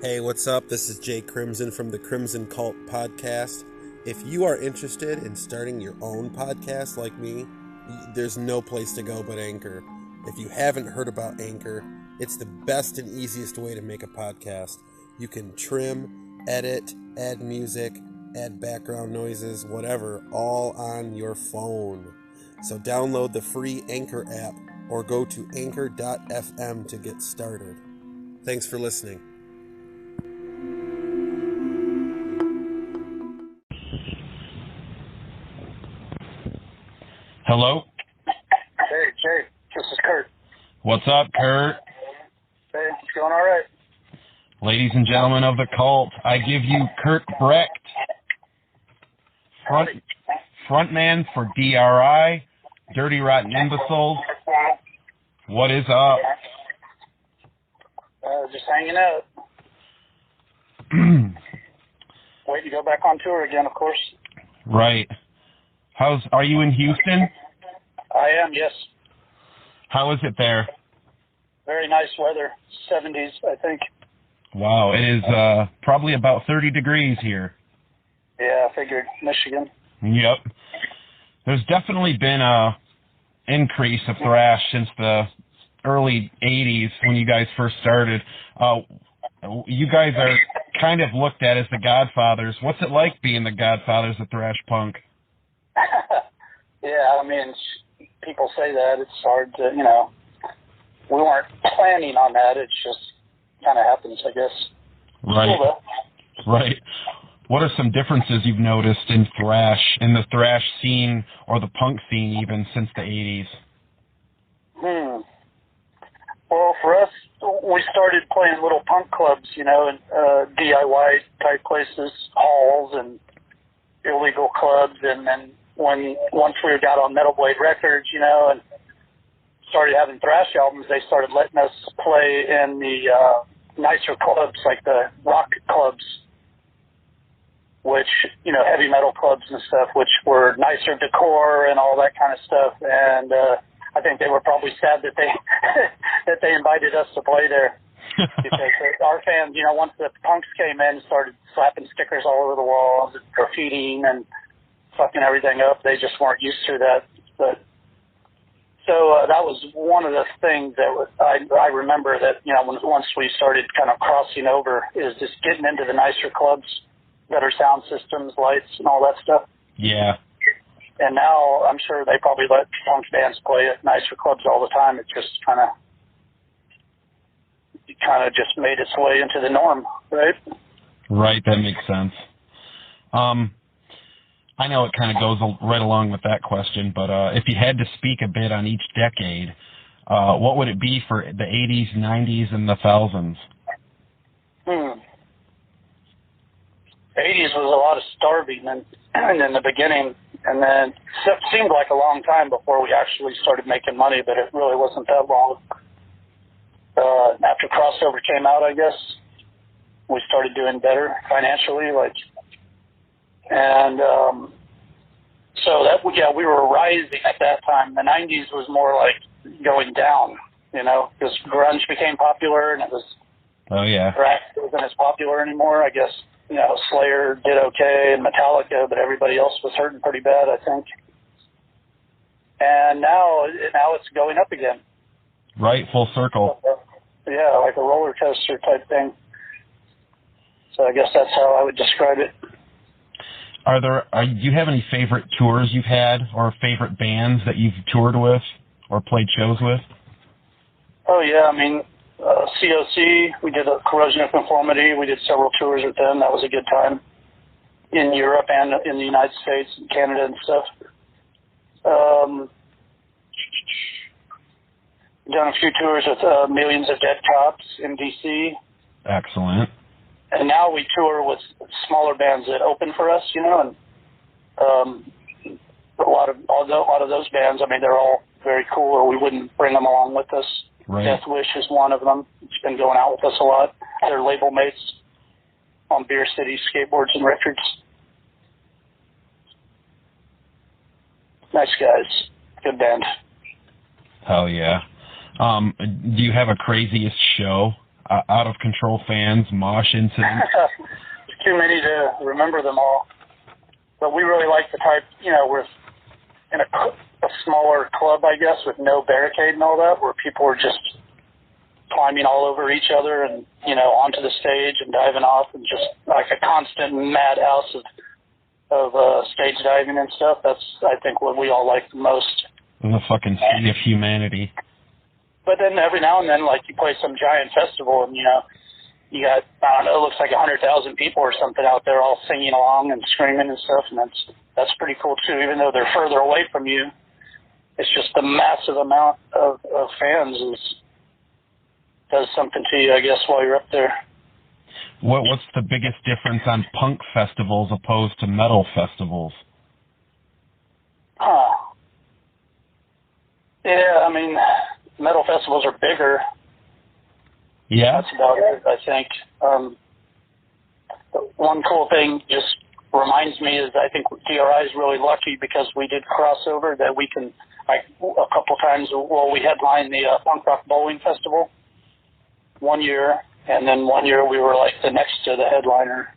Hey, what's up? This is Jay Crimson from the Crimson Cult Podcast. If you are interested in starting your own podcast like me, there's no place to go but Anchor. If you haven't heard about Anchor, it's the best and easiest way to make a podcast. You can trim, edit, add music, add background noises, whatever, all on your phone. So download the free Anchor app or go to anchor.fm to get started. Thanks for listening. Hello? Hey, Jay. This is Kurt. What's up, Kurt? Hey, it's going all right. Ladies and gentlemen of the cult, I give you Kurt Brecht, frontman for D.R.I, Dirty Rotten Imbeciles. What is up? Just hanging out. Waiting to go back on tour again, of course. Right. Are you in Houston? I am, yes. How is it there? Very nice weather. 70s, I think. Wow, it is probably about 30 degrees here. Yeah, I figured. Michigan. Yep. There's definitely been a increase of thrash since the early 80s when you guys first started. You guys are kind of looked at as the godfathers. What's it like being the godfathers of thrash punk? Yeah, I mean, people say that. It's hard to, we weren't planning on that. It just kind of happens, I guess. Right. Cool, right. What are some differences you've noticed in the thrash scene or the punk scene even since the 80s? Well, for us, we started playing little punk clubs, in DIY type places, halls and illegal clubs, and then once we got on Metal Blade Records, and started having thrash albums, they started letting us play in the nicer clubs, like the rock clubs, which, heavy metal clubs and stuff, which were nicer decor and all that kind of stuff. And I think they were probably sad that they that they invited us to play there. Because our fans, once the punks came in and started slapping stickers all over the walls and graffitiing and fucking everything up, they just weren't used to that. But so that was one of the things that I remember that, once we started kind of crossing over, is just getting into the nicer clubs, better sound systems, lights, and all that stuff. Yeah. And now I'm sure they probably let punk bands play at nicer clubs all the time. It just kind of just made its way into the norm, right? Right, that makes sense. I know it kind of goes right along with that question, but if you had to speak a bit on each decade, what would it be for the 80s, 90s, and the thousands? 80s was a lot of starving and in the beginning, and then it seemed like a long time before we actually started making money, but it really wasn't that long. After Crossover came out, I guess, we started doing better financially, so that, we were rising at that time. The 90s was more like going down, because grunge became popular, and it was, Thrash wasn't as popular anymore, I guess. Slayer did okay, and Metallica, but everybody else was hurting pretty bad, I think. And now it's going up again. Right, full circle. Yeah, like a roller coaster type thing. So I guess that's how I would describe it. Do you have any favorite tours you've had, or favorite bands that you've toured with or played shows with? Oh yeah, I mean, COC, we did a Corrosion of Conformity. We did several tours with them. That was a good time in Europe and in the United States and Canada and stuff. Done a few tours with Millions of Dead Cops in DC. Excellent. And now we tour with smaller bands that open for us, and a lot of those bands, I mean, they're all very cool, or we wouldn't bring them along with us. Right. Death Wish is one of them. It's been going out with us a lot. They're label mates on Beer City Skateboards and Records. Nice guys. Good band. Hell yeah. Do you have a craziest show out of control fans, mosh incidents? Too many to remember them all. But we really like the type, we're in a smaller club, I guess, with no barricade and all that, where people are just climbing all over each other and, onto the stage and diving off, and just like a constant madhouse of stage diving and stuff. That's, I think, what we all like the most. The fucking sea of humanity. But then every now and then, like, you play some giant festival and, you got, I don't know, it looks like 100,000 people or something out there all singing along and screaming and stuff, and that's pretty cool too. Even though they're further away from you, it's just the massive amount of fans does something to you, I guess, while you're up there. What's the biggest difference on punk festivals opposed to metal festivals? Yeah, I mean, metal festivals are bigger. Yeah? That's about it, I think. One cool thing just reminds me is I think D.R.I. is really lucky because we did crossover that we can, like, a couple times, we headlined the Punk Rock Bowling Festival one year, and then one year we were, like, the next to the headliner.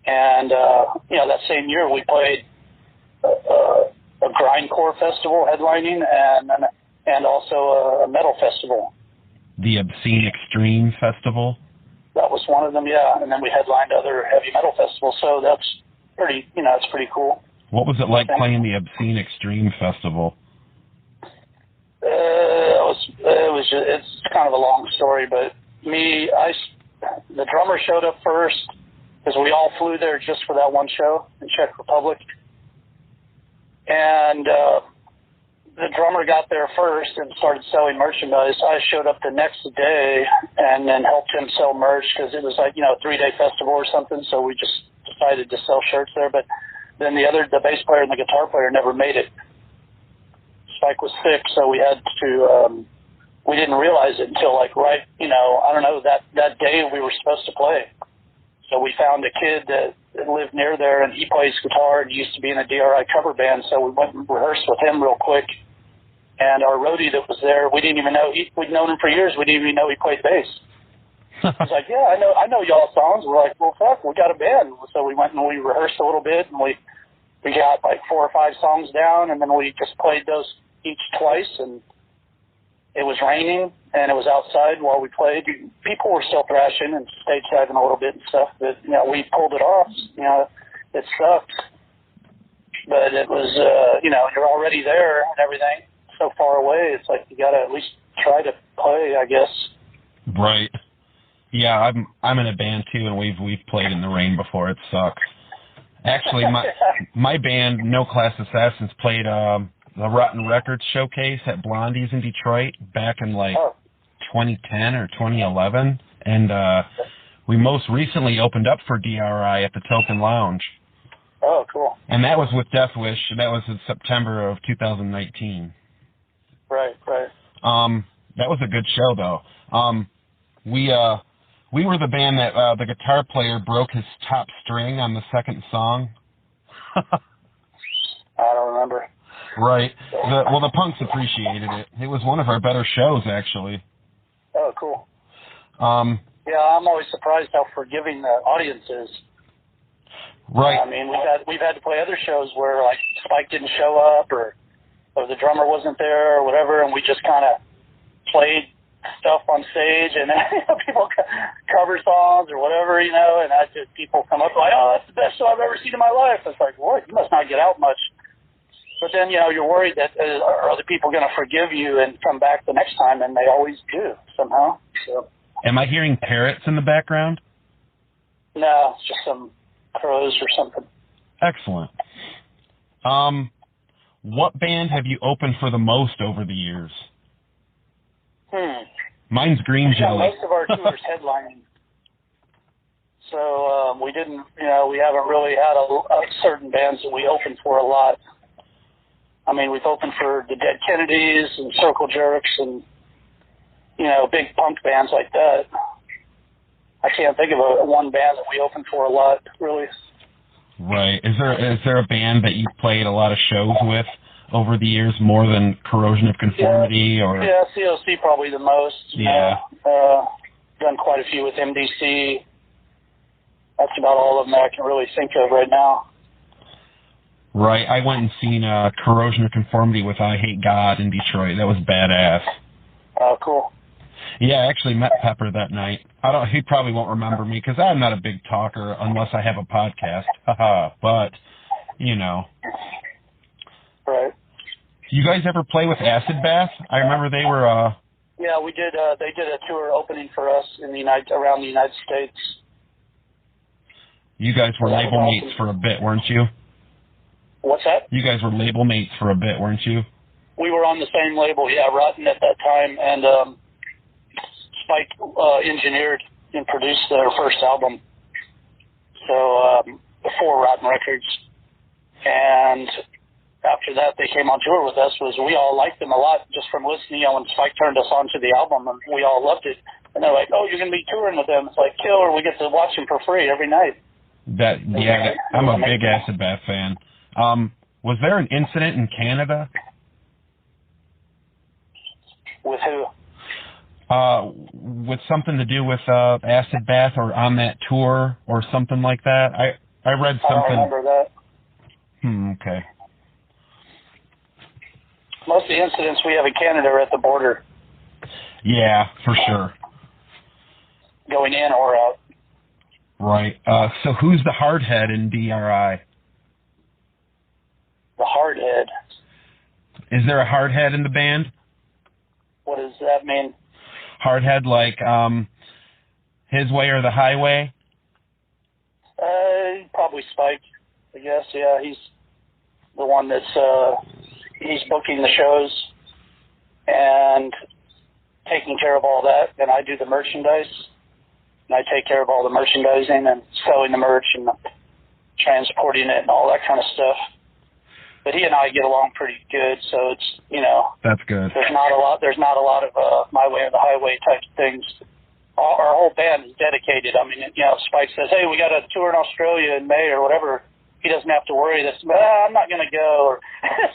And, that same year we played a grindcore festival headlining and also a metal festival. The Obscene Extreme Festival? That was one of them, yeah. And then we headlined other heavy metal festivals, so that's pretty, it's pretty cool. What was it like playing the Obscene Extreme Festival? It's kind of a long story, but the drummer showed up first because we all flew there just for that one show in Czech Republic. And the drummer got there first and started selling merchandise. I showed up the next day and then helped him sell merch because it was like, a 3-day festival or something, so we just decided to sell shirts there. But then the bass player and the guitar player never made it. Spike was sick, so we had to, we didn't realize it until like right, I don't know, that day we were supposed to play. So we found a kid that lived near there, and he plays guitar and used to be in a D.R.I. cover band, so we went and rehearsed with him real quick. And our roadie that was there, we didn't even know, we'd known him for years, we didn't even know he played bass. He's like, yeah, I know y'all songs. We're like, well, fuck, we got a band. So we went and we rehearsed a little bit, and we got like 4 or 5 songs down, and then we just played those each twice, and it was raining, and it was outside while we played. People were still thrashing and stage diving a little bit and stuff, but, we pulled it off. It sucked. But it was, you're already there and everything. So far away, it's like you got to at least try to play, I guess. Right. Yeah, I'm in a band too, and we've played in the rain before. It sucks. Actually, my band, No Class Assassins, played the Rotten Records showcase at Blondie's in Detroit back in 2010 or 2011, and we most recently opened up for D.R.I. at the Token Lounge. Oh, cool. And that was with Death Wish, and that was in September of 2019. Right. That was a good show, though. We were the band that the guitar player broke his top string on the second song. I don't remember. Right. The punks appreciated it. It was one of our better shows, actually. Oh, cool. Yeah, I'm always surprised how forgiving the audience is. Right. I mean, we've had to play other shows where like Spike didn't show up or the drummer wasn't there or whatever, and we just kind of played stuff on stage, and people cover songs or whatever, and people come up like, oh, that's the best show I've ever seen in my life. It's like, what? You must not get out much. But then, you're worried that are other people going to forgive you and come back the next time, and they always do somehow. So. Am I hearing parrots in the background? No, it's just some crows or something. Excellent. What band have you opened for the most over the years? Mine's Green Jelly. Most of our tours headlining. So we didn't, we haven't really had a certain bands that we opened for a lot. I mean, we've opened for the Dead Kennedys and Circle Jerks and, big punk bands like that. I can't think of one band that we opened for a lot, really. Right. Is there a band that you've played a lot of shows with over the years, more than Corrosion of Conformity? Yeah, COC probably the most. Yeah. done quite a few with MDC. That's about all of them that I can really think of right now. Right. I went and seen Corrosion of Conformity with I Hate God in Detroit. That was badass. Oh, cool. Yeah, I actually met Pepper that night. He probably won't remember me because I'm not a big talker unless I have a podcast. Haha. But, you know. Right. You guys ever play with Acid Bath? I remember they were. Yeah, we did. They did a tour opening for us in around the United States. You guys were label mates for a bit, weren't you? What's that? You guys were label mates for a bit, weren't you? We were on the same label, yeah, Rotten at that time, and Spike engineered and produced their first album, so before Rotten Records. And after that, they came on tour with us. We all liked them a lot just from listening. When Spike turned us on to the album, and we all loved it. And they're like, "Oh, you're going to be touring with them." It's like, killer. We get to watch them for free every night. I'm a big Acid Bath fan. Was there an incident in Canada? With who? With something to do with Acid Bath or on that tour or something like that? I read something. I don't remember that. Okay. Most of the incidents we have in Canada are at the border. Yeah, for sure. Going in or out. Right. So who's the hardhead in D.R.I? The hardhead. Is there a hardhead in the band? What does that mean? Hardhead, like His Way or the Highway? Probably Spike, I guess. Yeah, he's the one that's he's booking the shows and taking care of all that, and I do the merchandise, and I take care of all the merchandising and selling the merch and transporting it and all that kind of stuff. But he and I get along pretty good, so it's, you know. That's good. There's not a lot of My Way or the Highway type things. Our whole band is dedicated. I mean, you know, Spike says, "Hey, we got a tour in Australia in May or whatever." He doesn't have to worry that I'm not going to go or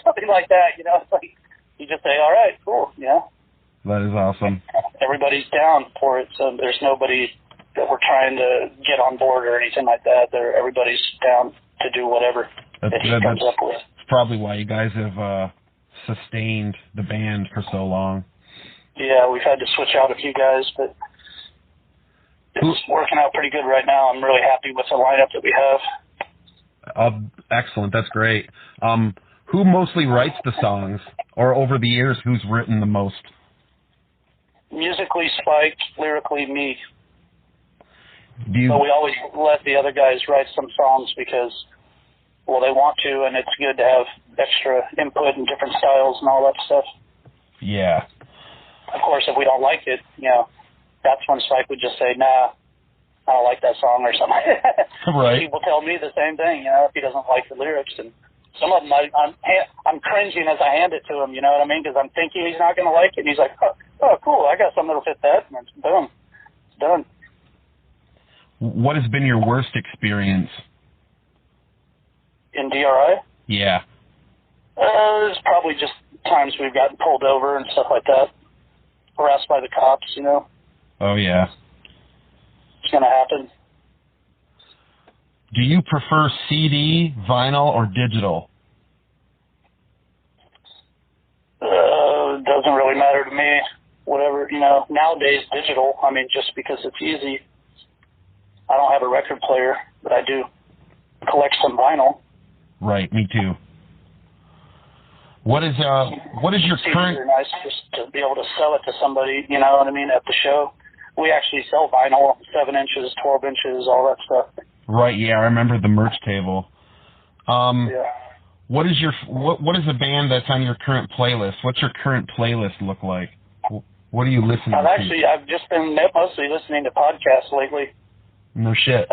something like that. You know, it's like you just say, "All right, cool." You know. That is awesome. Everybody's down for it, so there's nobody that we're trying to get on board or anything like that. Everybody's down to do whatever that he comes up with. That's probably why you guys have sustained the band for so long. Yeah, we've had to switch out a few guys, but it's working out pretty good right now. I'm really happy with the lineup that we have. Excellent. That's great. Who mostly writes the songs? Or over the years, who's written the most? Musically, Spike. Lyrically, me. But we always let the other guys write some songs because, well, they want to, and it's good to have extra input and different styles and all that stuff. Yeah. Of course, if we don't like it, you know, that's when Spike would just say, "Nah, I don't like that song," or something. Right. People tell me the same thing, you know, if he doesn't like the lyrics. And some of them, I'm cringing as I hand it to him, you know what I mean? Because I'm thinking he's not going to like it, and he's like, oh, cool, I got something that'll fit that, and it's boom, it's done. What has been your worst experience? In D.R.I? Yeah. There's probably just times we've gotten pulled over and stuff like that. Harassed by the cops, you know. Oh, yeah. It's going to happen. Do you prefer CD, vinyl, or digital? It doesn't really matter to me. Whatever, you know, nowadays digital, I mean, just because it's easy. I don't have a record player, but I do collect some vinyl. Right, me too. What is your current? It's nice just to be able to sell it to somebody, you know what I mean, at the show. We actually sell vinyl, 7 inches, 12 inches, all that stuff. Right, yeah, I remember the merch table. Yeah. What is the band that's on your current playlist? What's your current playlist look like? What are you listening to? I've just been mostly listening to podcasts lately. No shit.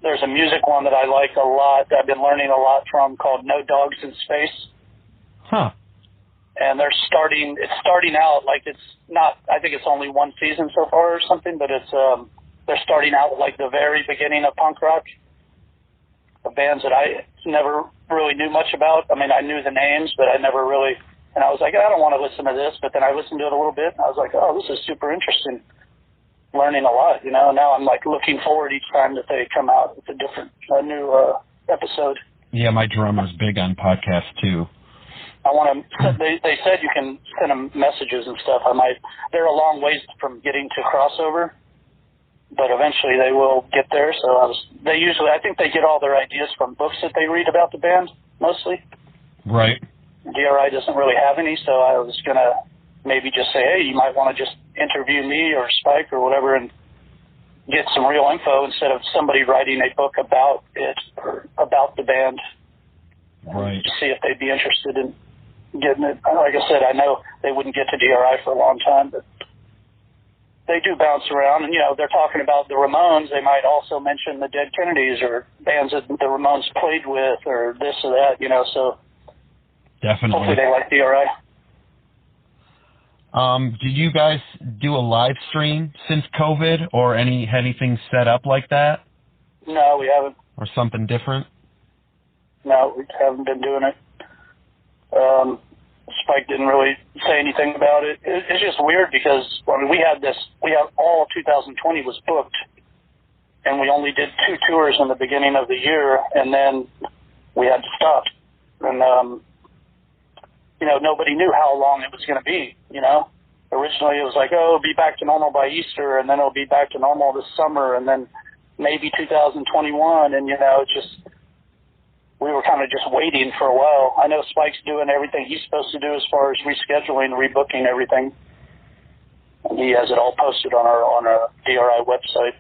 There's a music one that I like a lot, that I've been learning a lot from, called No Dogs in Space. Huh. And it's starting out like it's not, I think it's only one season so far or something, but it's, they're starting out like the very beginning of punk rock, of bands that I never really knew much about. I mean, I knew the names, but I never really, and I was like, I don't want to listen to this, but then I listened to it a little bit, and I was like, oh, this is super interesting. learning a lot, you know. Now I'm like looking forward each time that they come out with a new episode. Yeah, my drummer's big on podcasts too. I want to. They said you can send them messages and stuff. They're a long ways from getting to crossover, but eventually they will get there. So I think they get all their ideas from books that they read about the band mostly. Right. D.R.I. doesn't really have any, so I was gonna maybe just say, hey, you might want to just interview me or Spike or whatever and get some real info instead of somebody writing a book about it or about the band. Right. To see if they'd be interested in getting it. Like I said, I know they wouldn't get to D.R.I. for a long time, but they do bounce around. And, you know, they're talking about the Ramones. They might also mention the Dead Kennedys or bands that the Ramones played with or this or that, you know, so definitely. Hopefully they like D.R.I. Did you guys do a live stream since COVID or anything set up like that? No, we haven't. Or something different? No, we haven't been doing it. Spike didn't really say anything about it. It's just weird because, I mean, we had all of 2020 was booked, and we only did 2 tours in the beginning of the year, and then we had to stop. And, you know, nobody knew how long it was going to be, you know. Originally it was like, oh, it'll be back to normal by Easter, and then it'll be back to normal this summer, and then maybe 2021, and, you know, we were kind of just waiting for a while. I know Spike's doing everything he's supposed to do as far as rescheduling, rebooking everything. And he has it all posted on our D.R.I. website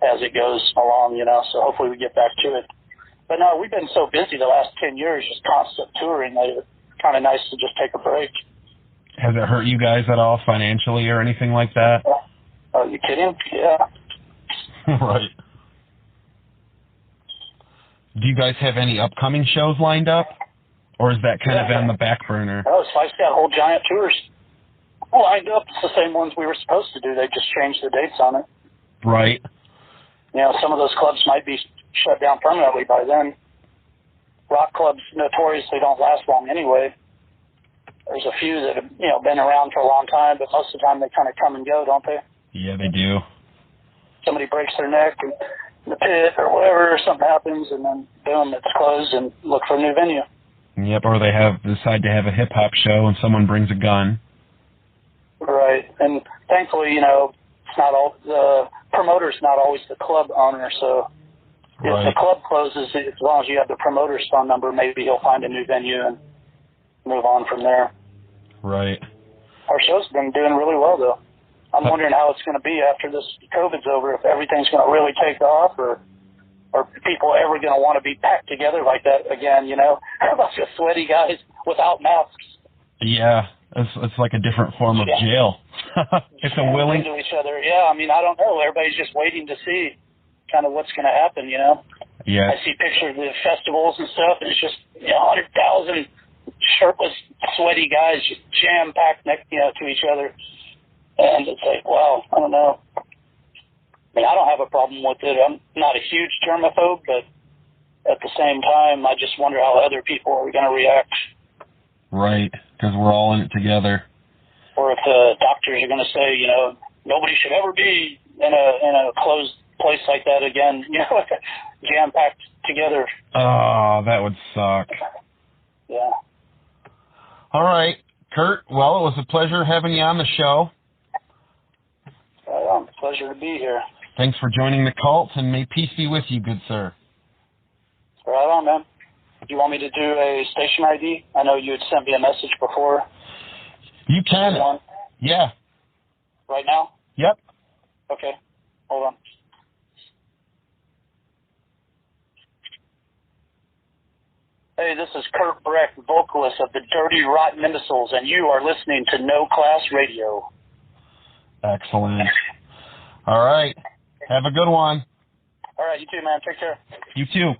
as it goes along, you know, so hopefully we get back to it. But no, we've been so busy the last 10 years, just constant touring, that it's kind of nice to just take a break. Has it hurt you guys at all financially or anything like that? Are you kidding? Yeah. Right. Do you guys have any upcoming shows lined up? Or is that kind of on the back burner? Oh, Spike's got whole giant tours lined up. It's the same ones we were supposed to do. They just changed the dates on it. Right. You know, some of those clubs might be shut down permanently by then. Rock clubs notoriously don't last long anyway. There's a few that have, you know, been around for a long time, but most of the time they kind of come and go, don't they? Yeah, they do. Somebody breaks their neck in the pit or whatever, something happens, and then boom, it's closed and look for a new venue. Yep, or they decide to have a hip-hop show and someone brings a gun. Right, and thankfully, you know, it's not all the promoter's not always the club owner, so right. If the club closes, as long as you have the promoter's phone number, maybe he'll find a new venue and move on from there. Right. Our show's been doing really well, though. I'm wondering how it's going to be after this COVID's over, if everything's going to really take off, or people ever going to want to be packed together like that again, you know? A bunch of sweaty guys without masks. Yeah, it's like a different form of jail. It's a willing... to each other. Yeah, I mean, I don't know. Everybody's just waiting to see kind of what's going to happen, you know? Yeah. I see pictures of the festivals and stuff, and it's just, you know, 100,000 shirtless, sweaty guys just jam-packed next, you know, to each other. And it's like, wow, I don't know. I mean, I don't have a problem with it. I'm not a huge germaphobe, but at the same time, I just wonder how other people are going to react. Right, because we're all in it together. Or if the doctors are going to say, you know, nobody should ever be in a closed place like that again, you know, jam-packed together. Oh, that would suck. Yeah. All right, Kurt, well, it was a pleasure having you on the show. Pleasure to be here. Thanks for joining the cult, and may peace be with you, good sir. Right on, man. Do you want me to do a station ID? I know you had sent me a message before. You can. Yeah. Right now? Yep. Okay. Hold on. Hey, this is Kurt Brecht, vocalist of the Dirty Rotten Imbeciles, and you are listening to No Class Radio. Excellent. All right. Have a good one. All right, you too, man. Take care. You too.